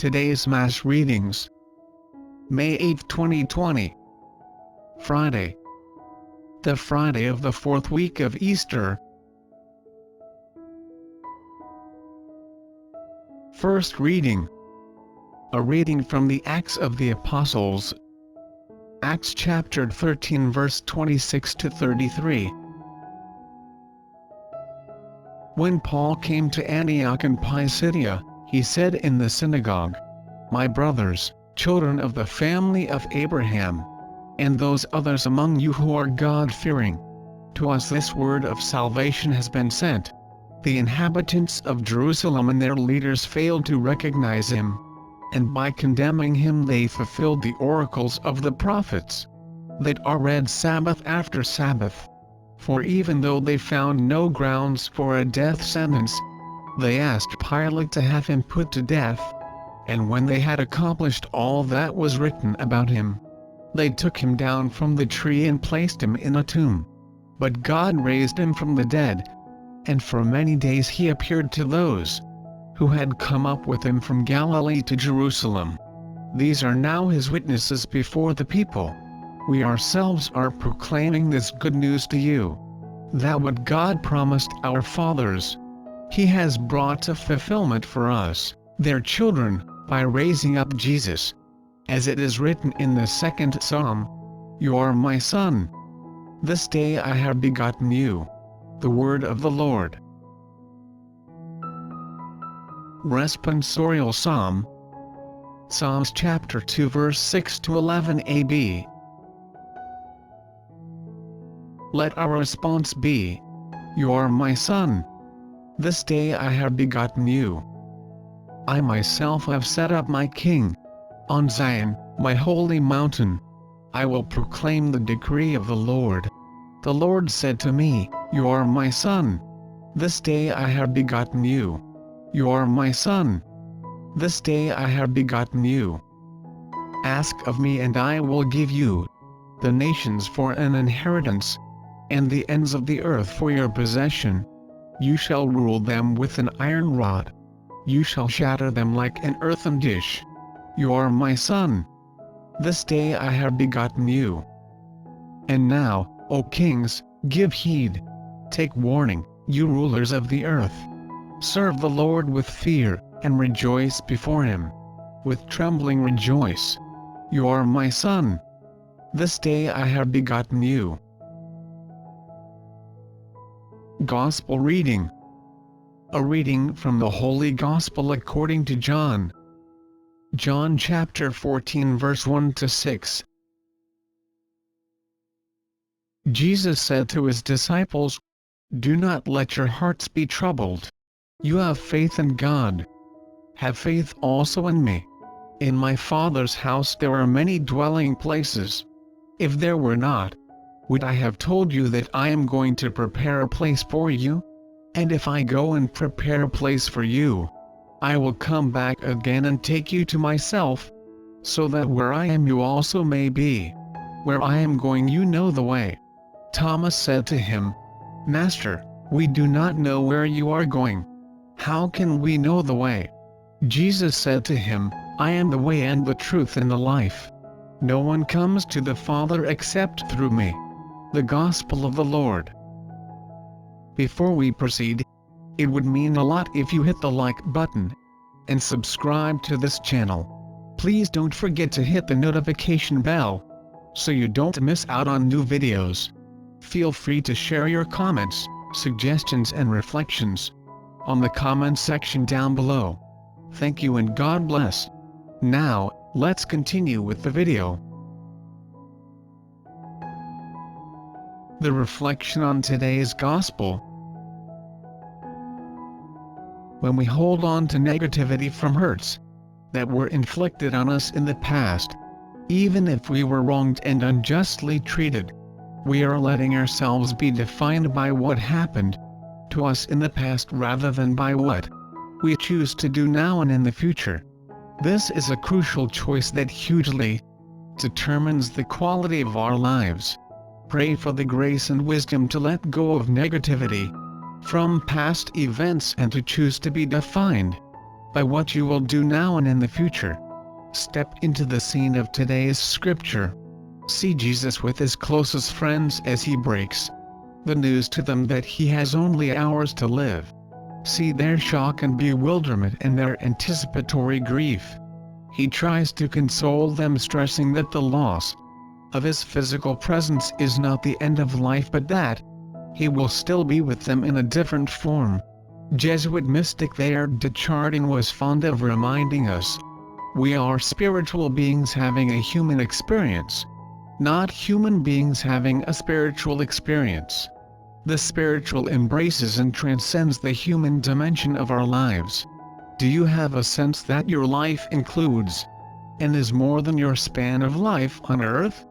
Today's Mass readings. May 8, 2020. Friday. The Friday of the fourth week of Easter. First reading. A reading from the Acts of the Apostles. Acts chapter 13 verse 26 to 33. When Paul came to Antioch in Pisidia, he said in the synagogue, "My brothers, children of the family of Abraham, and those others among you who are God-fearing, to us this word of salvation has been sent." The inhabitants of Jerusalem and their leaders failed to recognize him, and by condemning him they fulfilled the oracles of the prophets that are read Sabbath after Sabbath. For even though they found no grounds for a death sentence, they asked Pilate to have him put to death. And when they had accomplished all that was written about him, they took him down from the tree and placed him in a tomb. But God raised him from the dead, and for many days he appeared to those who had come up with him from Galilee to Jerusalem. These are now his witnesses before the people. We ourselves are proclaiming this good news to you, that what God promised our fathers, he has brought to fulfillment for us, their children, by raising up Jesus. As it is written in the second Psalm, "You are my son. This day I have begotten you." The word of the Lord. Responsorial Psalm. Psalms chapter 2 verse 6 to 11 AB. Let our response be, "You are my son. This day I have begotten you. I myself have set up my king on Zion, my holy mountain. I will proclaim the decree of the Lord. The Lord said to me, You are my son. This day I have begotten you. You are my son. This day I have begotten you. Ask of me and I will give you the nations for an inheritance, and the ends of the earth for your possession. You shall rule them with an iron rod. You shall shatter them like an earthen dish. You are my son. This day I have begotten you. And now, O kings, give heed. Take warning, you rulers of the earth. Serve the Lord with fear, and rejoice before him. With trembling rejoice. You are my son. This day I have begotten you. Gospel reading. A reading from the Holy Gospel according to John. John chapter 14 verse 1 to 6. Jesus said to his disciples, "Do not let your hearts be troubled. You have faith in God. Have faith also in me. In my Father's house there are many dwelling places. If there were not, would I have told you that I am going to prepare a place for you? And if I go and prepare a place for you, I will come back again and take you to myself, so that where I am you also may be. Where I am going you know the way." Thomas said to him, "Master, we do not know where you are going. How can we know the way?" Jesus said to him, "I am the way and the truth and the life. No one comes to the Father except through me." The Gospel of the Lord. Before we proceed, it would mean a lot if you hit the like button and subscribe to this channel. Please don't forget to hit the notification bell so you don't miss out on new videos. Feel free to share your comments, suggestions and reflections on the comment section down below. Thank you and God bless. Now, let's continue with the video. The reflection on today's Gospel. When we hold on to negativity from hurts that were inflicted on us in the past, even if we were wronged and unjustly treated, we are letting ourselves be defined by what happened to us in the past rather than by what we choose to do now and in the future. This is a crucial choice that hugely determines the quality of our lives. Pray for the grace and wisdom to let go of negativity from past events and to choose to be defined by what you will do now and in the future. Step into the scene of today's scripture. See Jesus with his closest friends as he breaks the news to them that he has only hours to live. See their shock and bewilderment and their anticipatory grief. He tries to console them, stressing that the loss of his physical presence is not the end of life, but that he will still be with them in a different form. Jesuit mystic Teilhard de Chardin was fond of reminding us, we are spiritual beings having a human experience, not human beings having a spiritual experience. The spiritual embraces and transcends the human dimension of our lives. Do you have a sense that your life includes and is more than your span of life on earth?